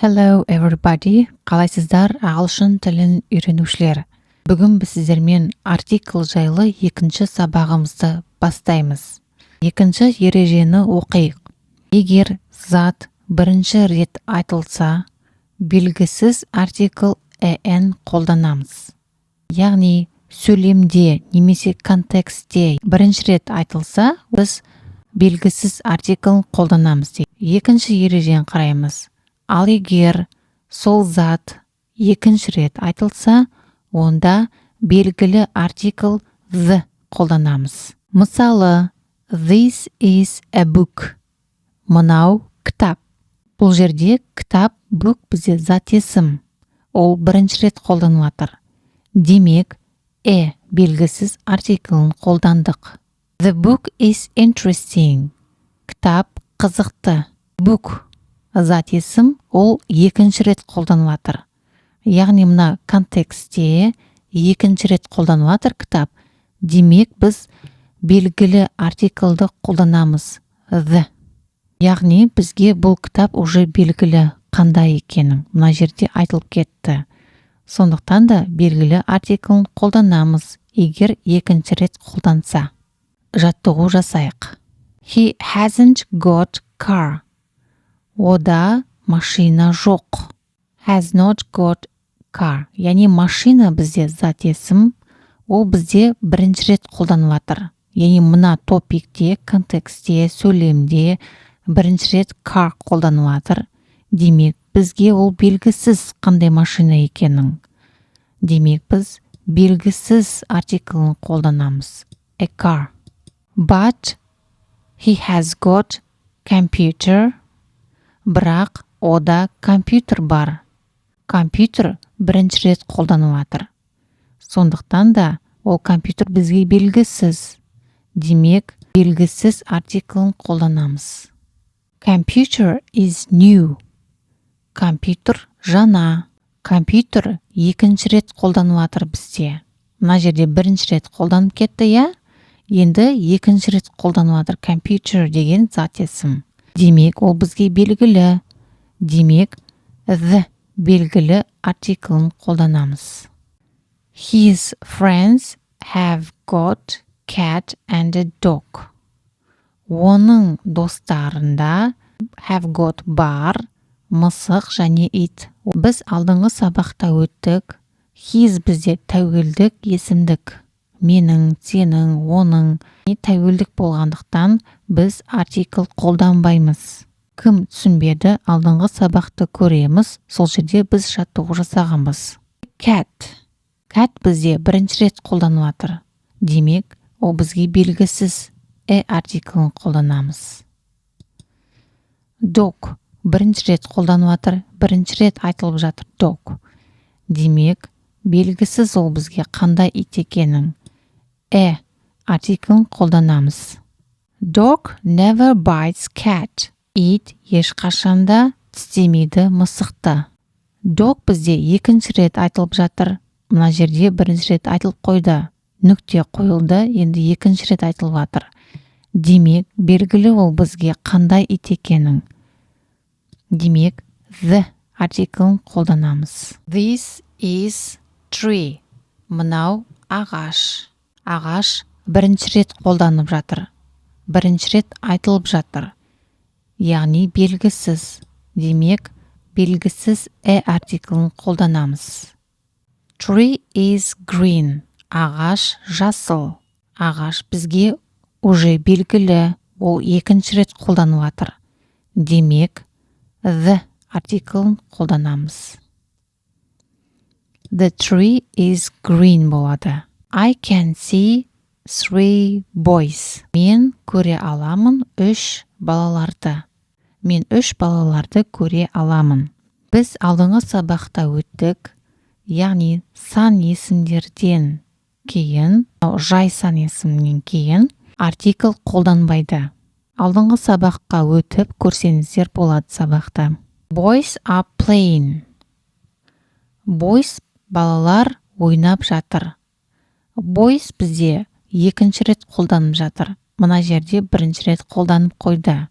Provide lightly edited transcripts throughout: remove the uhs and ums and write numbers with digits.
Hello everybody, қалайсыздар ағылшын тілін үйренушілер. Бүгін біз сіздермен артикл жайлы екінші сабағымызды бастаймыз. Екінші ережені оқиық. Егер зат бірінші рет айтылса, белгісіз артикл en қолданамыз. Яғни сөйлемде немесе контекстте бірінші рет айтылса, біз белгісіз артикл қолданамыз. Екінші ережені қараймыз. Ал егер сол зат екінші рет айтылса, онда белгілі артикл the қолданамыз. Мысалы, this is a book. Мынау кітап. Бұл жерде кітап, book бізде зат есім. Ол бірінші рет қолданылатыр. Демек, белгісіз артиклін қолдандық. The book is interesting. Кітап қызықты. Book зат есім, ол екінші рет қолданылатыр. Яғни мына контекстте екінші рет қолданылатыр кітап. Демек біз белгілі артиклді қолданамыз. The. Яғни бізге бұл кітап уже белгілі қандай екенін мына жерде айтылып кетті. Сондықтан да белгілі артиклін қолданамыз, егер екінші рет қолданса. Жаттығу жасайық. He hasn't got car. Ода машина жоқ. Has not got car. Яғни машина бізде зат есім, ол бізде бірінші рет қолданылатыр. Яғни мына топикте, контекстте, сөйлемде бірінші рет car қолданылатыр. Демек, бізге ол белгісіз қандай машина екенін. Демек, біз белгісіз артиклін қолданамыз. A car. But he has got computer. Бірақ ода компьютер бар. Компьютер бірінші рет қолданылатыр. Сондықтан да ол компьютер бізге белгісіз. Демек, белгісіз артиклін қолданамыз. Computer is new. Компьютер жаңа. Компьютер екінші рет қолданылатыр бізде. Мына жерде бірінші рет қолданып кетті, я? Енді екінші рет қолданылатыр. Computer деген зат есім. Демек, ол бізге белгілі. Демек, the белгілі артиклін қолданамыз. His friends have got cat and a dog. Оның достарында have got бар, мысық және ит. Біз алдыңғы сабақта өттік. His бізде тәуелдік есімдік. Менің, сенің, оның тәуелдік болғандықтан біз артикл қолданбаймыз. Кім түсінбеді, алдыңғы сабақты көреміз, сол жерде біз жаттығу жасағанбыз. Cat. Cat бізде бірінші рет қолданылатыр. Демек, ол бізге белгісіз артиклін қолданамыз. Dog. Бірінші рет қолданылатыр, бірінші рет айтылып жатыр dog. Демек, белгісіз ол бізге қандай ит екенін. Артиклін қолданамыз. Dog never bites cat. Ит ешқашанда тістемейді мысықты. Dog бізде екінші рет айтылып жатыр. Мына жерде бірінші рет айтылып қойды. Нүкте қойылды, енді екінші рет айтылып жатыр. Демек, белгілі ол бізге қандай ит екенін. Демек, the артиклін қолданамыз. This is tree. Мынау ағаш. Ағаш бірінші рет қолданып жатыр. Бірінші рет айтылып жатыр. Яғни белгісіз. Демек, белгісіз артиклін қолданамыз. Tree is green. Ағаш жасыл. Ағаш бізге уже белгілі, ол екінші рет қолданып жатыр. Демек, the артиклін қолданамыз. The tree is green болады. I can see 3 boys. Мен көре аламын 3 балаларды. Мен 3 балаларды көре аламын. Біз алдыңғы сабақта өттік, яғни сан есімдерден кейін, жай сан есімнен кейін артикл қолданбайды. Алдыңғы сабаққа өтіп көрсеңіздер болады сабақта. Boys are playing. Boys балалар ойнап жатыр. Boys бізде екінші рет қолданып жатыр. Мына жерде бірінші рет қолданып қойды.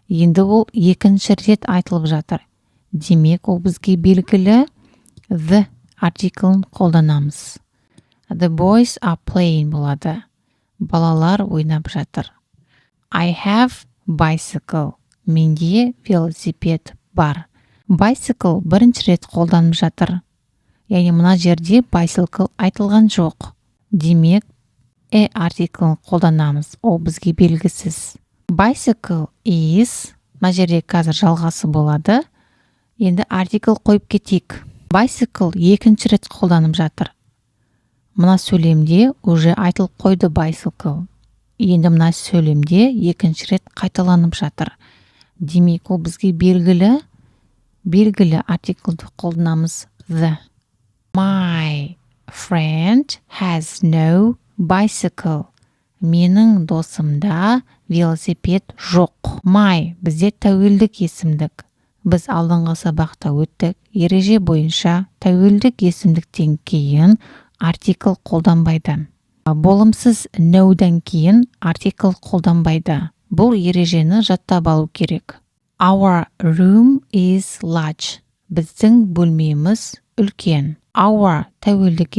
Енді ол екінші рет айтылып жатыр. демек ол бізге белгілі the артиклін қолданамыз. The boys are playing болады. Балалар ойнап жатыр. I have bicycle. Менде велосипед бар. Bicycle бірінші рет қолданып жатыр. Яғни мына жерде bicycle айтылған жоқ. Демек, артиклін қолданамыз. Ол бізге белгісіз. Bicycle is, мына жерде қазір жалғасы болады. Енді артикл қойып кетейік. Bicycle екінші рет қолданып жатыр. Мына сөйлемде уже айтылып қойды bicycle. Енді мына сөйлемде екінші рет қайталанып жатыр. Демек, ол бізге белгілі артиклді қолданамыз the. My friend has no bicycle. Менің досымда велосипед жоқ. My бізде тәуелдік есімдік. Біз алдыңғы сабақта өттік. Ереже бойынша тәуелдік есімдіктен кейін артикл қолданбайды. Болымсыз no'дан кейін артикл қолданбайды. Бұл ережені жаттап алу керек. Our room is large. Біздің бөлмеміз үлкен. Our тәуелдік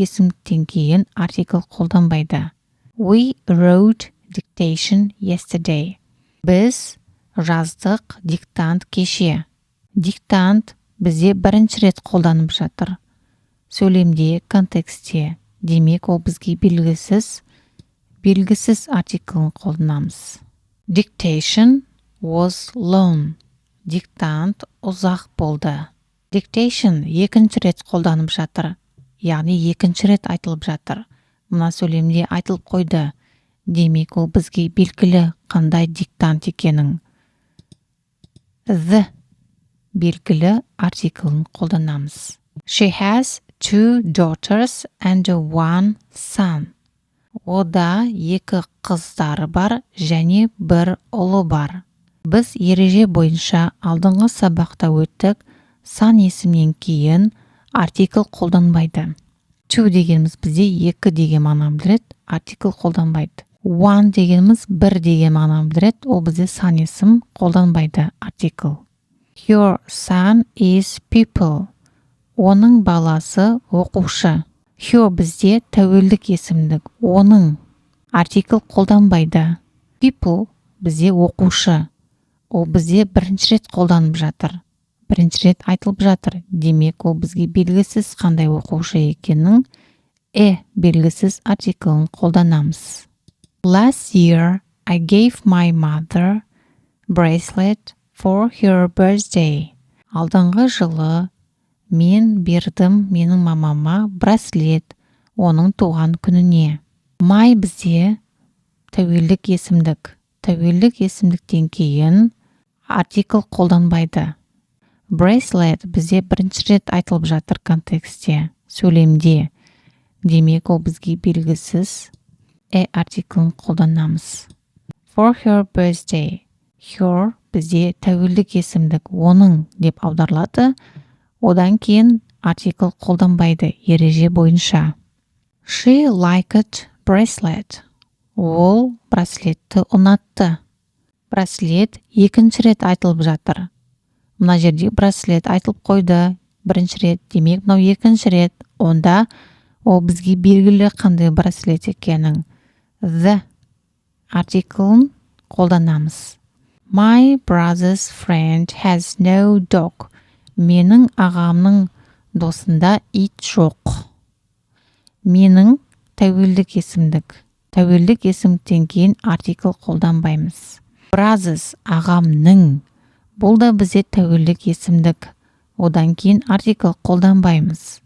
есімдіктен кейін артикл қолданбайды. We wrote dictation yesterday. Біз жаздық диктант кеше. Диктант бізде бірінші рет қолданып жатыр. Сөйлемде, контекстте. Демек, ол бізге белгісіз артиклін қолданамыз. Dictation was long. Диктант ұзақ болды. Dictation екінші рет қолданып жатыр. Яғни екінші рет айтылып жатыр. Мына сөйлемде айтылып қойды. Демек, ол бізге белгілі қандай диктант екенін. The белгілі артиклін қолданамыз. She has 2 daughters and 1 son. Ода 2 қыздары бар және 1 ұлы бар. Біз ереже бойынша алдыңғы сабақта өттік. Сан есімнен кейін артикл қолданбайды. 2 дегеніміз бізде 2 деген мағына білдіреді, артикл қолданбайды. 1 дегеніміз 1 деген мағына білдіреді, ол бізде сан есім қолданбайды, артикл. Your son is pupil. Оның баласы оқушы. Your бізде тәуелдік есімдік. Оның артикл қолданбайды. Pupil бізде оқушы. Ол бізде бірінші рет қолданып жатыр. Бірінші рет айтылып жатыр. Демек, ол бізге белгісіз қандай оқушы екенін белгісіз артиклін қолданамыз. Last year, I gave my mother bracelet for her birthday. Алдыңғы жылы мен бердім менің мамама браслет оның туған күніне. My бізде тәуелдік есімдік. Тәуелдік есімдіктен кейін артикл қолданбайды. Bracelet бізде бірінші рет айтылып жатыр контекстте, сөйлемде. Демек, ол бізге белгісіз артиклін қолданамыз. For her birthday. Her бізде тәуелдік есімдік. Оның деп аударылады. Одан кейін артикл қолданбайды ереже бойынша. She liked bracelet. Ол браслетті ұнатты. Браслет екінші рет айтылып жатыр. Мына жерде браслет айтылып қойды. Бірінші рет, демек, мынау екінші рет. Онда ол бізге белгілі қандай браслет екенін. The артиклін қолданамыз. My brother's friend has no dog. Менің ағамның досында ит жоқ. Менің тәуелдік есімдік. Тәуелдік есімдіктен кейін артикл қолданбаймыз. Brothers ағамның. Бұл да бізде тәуелдік есімдік. Одан кейін артикл қолданбаймыз.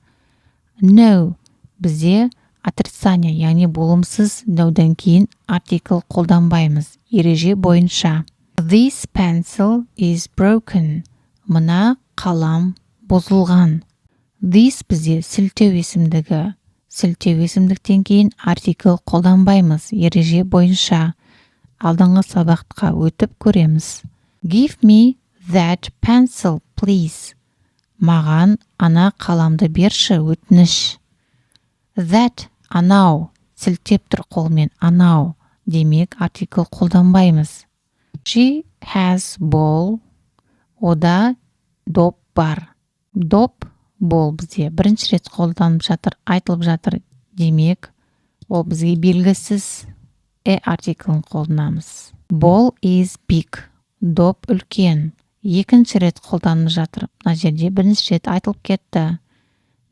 No бізде отрицание, яғни болымсыз no'дан кейін артикл қолданбаймыз. Ереже бойынша. This pencil is broken. Мына қалам бұзылған. This бізде сілтеу есімдігі. Сілтеу есімдіктен кейін артикл қолданбаймыз. Ереже бойынша. Алдыңғы сабаққа өтіп көреміз. Give me that pencil, please. Маған ана қаламды берші, өтініш. That, анау, сілтеп тұр қолмен, анау. Демек, артикл қолданбаймыз. She has ball. Ода доп бар. Доп бол бізде бірінші рет қолданып жатыр, айтылып жатыр. Демек, ол бізге белгісіз артиклін қолданамыз. Ball is big. Доп үлкен. Екінші рет қолданып жатыр. Мына жерде бірінші рет айтылып кетті.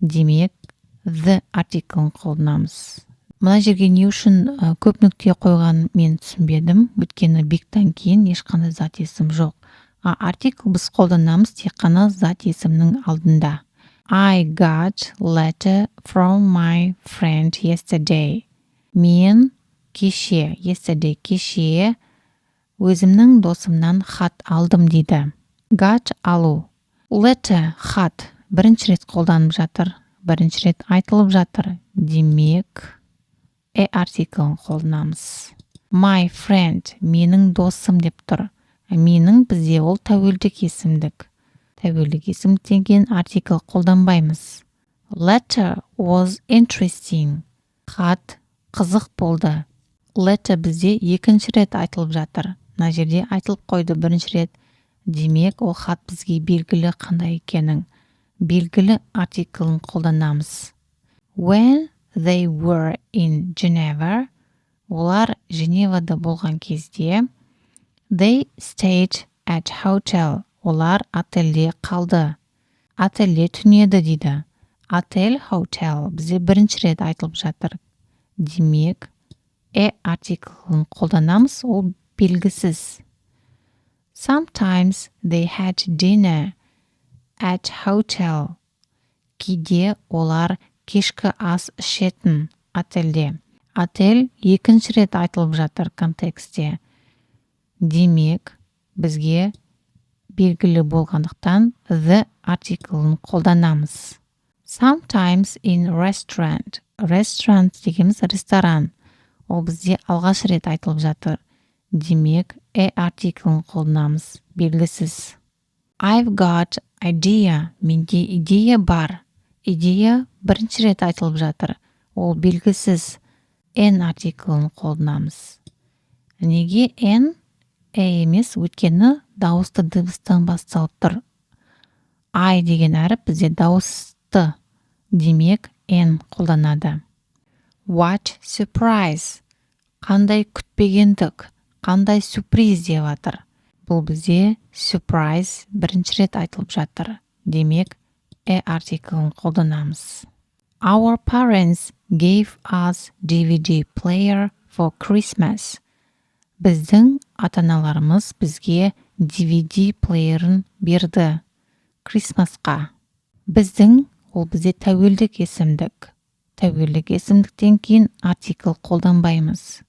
Демек, the артиклін қолданамыз. Мына жерге не үшін көп нүкте қойған мен түсінбедім. Өйткені bigтан кейін ешқандай зат есім жоқ. Артикл біз қолданамыз тек қана зат есімнің алдында. I got letter from my friend yesterday. Мен кеше, yesterday кеше өзімнің досымнан хат алдым дейді. Got алу. Letter хат бірінші рет қолданып жатыр, бірінші рет айтылып жатыр. Демек, артиклін қолданамыз. My friend менің досым деп тұр. Менің бізде ол тәуелдік есімдік. Тәуелдік есімдіктен кейін артикл қолданбаймыз. Letter was interesting. Хат қызық болды. Letter бізде екінші рет айтылып жатыр. Мына жерде айтылып қойды бірінші рет. Демек, ол хат бізге белгілі қандай екенін. Белгілі артиклін қолданамыз. When they were in Geneva, олар Женевада болған кезде, they stayed at hotel. Олар отельде қалды. Отельде түнеді дейді. Отель, hotel бізде бірінші рет айтылып жатыр. Демек, артиклін қолданамыз, ол белгісіз. Sometimes they had dinner at hotel. Кейде олар кешкі ас ішетін отельде. Отель екінші рет айтылып жатыр контексте. Демек, бізге белгілі болғандықтан the артиклін қолданамыз. Sometimes in restaurant. Restaurant дегеніміз ресторан. Ол бізде алғаш рет айтылып жатыр. Демек, артиклін қолданамыз. Белгісіз. I've got idea. Менде идея бар. Идея бірінші рет айтылып жатыр. Ол белгісіз. Артиклін қолданамыз. Неге емес, өйткені дауысты дыбыстан басталып тұр. I деген әріп бізде дауысты. Демек, қолданады. What surprise. Қандай күтпегендік, қандай сюрприз деп жатыр. Бұл бізде surprise бірінші рет айтылып жатыр. Демек, артиклін қолданамыз. Our parents gave us DVD player for Christmas. Біздің ата-аналарымыз бізге DVD плеерін берді. Крисмасқа. Біздің ол бізде тәуелдік есімдік. Тәуелдік есімдіктен кейін артикл қолданбаймыз.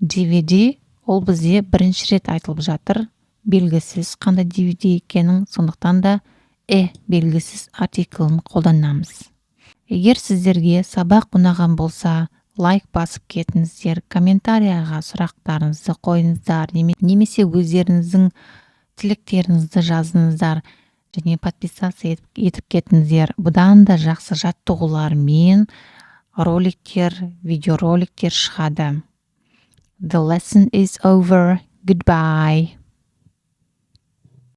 DVD ол бізде бірінші рет айтылып жатыр. Белгісіз қандай DVD екенін, сондықтан да белгісіз артиклін қолданамыз. Егер сіздерге сабақ ұнаған болса, лайк басып кетіңіздер, комментарияға сұрақтарыңызды қойыңыздар, немесе өздеріңіздің тілектеріңізді жазыңыздар, және подписаться етіп кетіңіздер. Бұдан да жақсы жаттығулар мен роликтер, видеороликтер шығады. The lesson is over. Goodbye.